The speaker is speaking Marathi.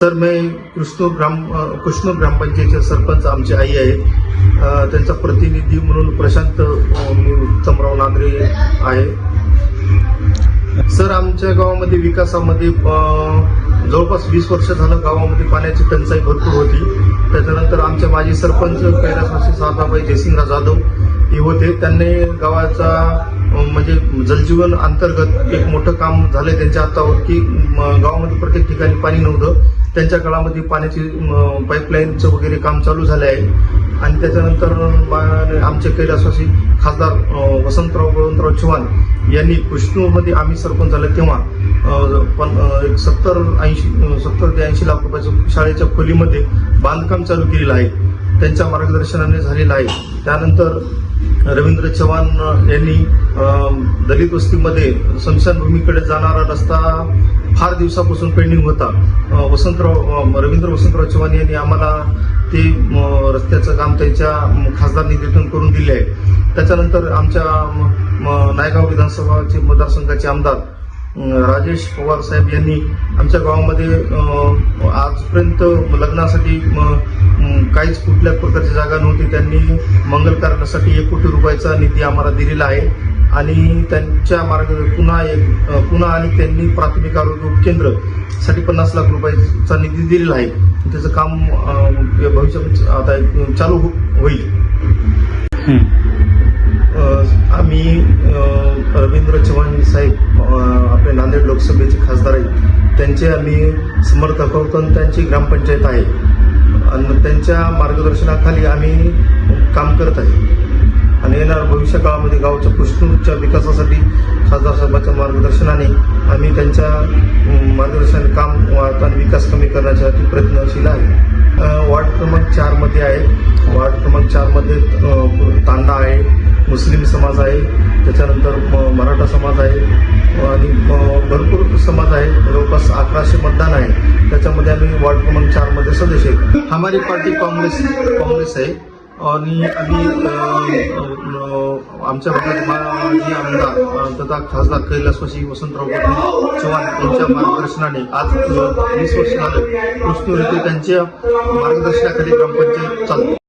सर मैं कृष्ण ग्रामपंचायतचे सरपंच आमची आई आहेत. त्यांचा प्रतिनिधी म्हणून प्रशांत उत्तमराव नांद्रे आहे. सर आमच्या गावामध्ये विकासामध्ये जवळपास 20 वर्ष झालं गावामध्ये पाण्याची टंचाई भरपूर होती. त्याच्यानंतर आमचे माजी सरपंच कैलासवासी साहेबाबाई जयसिंगराव जाधव हे होते. त्यांनी गावाचा म्हणजे जलजीवन अंतर्गत एक मोठं काम झालंय त्यांच्या हातावर की गावामध्ये प्रत्येक ठिकाणी पाणी नव्हतं. त्यांच्या काळामध्ये पाण्याची पाईपलाईनचं वगैरे काम चालू झालं आहे. आणि त्याच्यानंतर आमचे कैलासवासी खासदार वसंतराव बळवंतराव चव्हाण यांनी कृष्णूरमध्ये आम्ही सरपंच झाले तेव्हा 70 ते 80 लाख रुपयाचं शाळेच्या खोलीमध्ये बांधकाम चालू केलेलं आहे. त्यांच्या मार्गदर्शनाने झालेलं आहे. त्यानंतर रवींद्र चव्हाण यांनी दलित वस्तीमध्ये स्मशानभूमीकडे जाणारा रस्ता फार दिवसापासून पेंडिंग होता. रवींद्र वसंतराव चव्हाण यांनी आम्हाला ते रस्त्याचं काम त्यांच्या खासदार निधीतून करून दिले आहे. त्याच्यानंतर आमच्या नायगाव विधानसभाचे मतदारसंघाचे आमदार राजेश पवार साहेब यांनी आमच्या गावामध्ये आजपर्यंत लग्नासाठी काहीच कुठल्याच प्रकारची जागा नव्हती. त्यांनी मंगल कार्यासाठी 1 कोटी रुपयाचा निधी आम्हाला दिलेला आहे. आणि त्यांच्या पुन्हा आणि त्यांनी प्राथमिक आरोग्य उपकेंद्र साठी 50 लाख रुपयाचा निधी दिलेला आहे. त्याचं काम भविष्यात आता चालू होईल. आम्ही रवींद्र चव्हाण साहेब आपले नांदेड लोकसभेचे खासदार आहेत. त्यांचे आम्ही समर्थक आहोत आणि त्यांची ग्रामपंचायत आहे आणि त्यांच्या मार्गदर्शनाखाली आम्ही काम करत आहे. आणि येणाऱ्या भविष्य काळामध्ये गावच्या कृष्णूरच्या विकासासाठी खासदार साहेबांच्या मार्गदर्शनाने आम्ही त्यांच्या मार्गदर्शनाने काम आणि विकास कमी करण्यासाठी प्रयत्नशील आहे. वार्ड क्रमांक 4 मध्ये आहे. वार्ड क्रमांक 4 मध्ये तांडा आहे, मुस्लिम समाज आहे, त्याच्यानंतर मराठा समाज आहे आणि भरपूर समाज आहे. जवळपास 1100 मतदान आहे. त्याच्यामध्ये आम्ही वार्ड क्रमांक 4 मध्ये सदस्य आहे. हमारी पार्टी काँग्रेस आहे. आणि आम्ही आमच्या भागात माजी आमदार तथा खासदार कैलासवासी वसंतराव चव्हाण यांच्या मार्गदर्शनाने आज 20 वर्ष झालं कृष्णूर येथे त्यांच्या मार्गदर्शनाखाली ग्रामपंचायत चालते.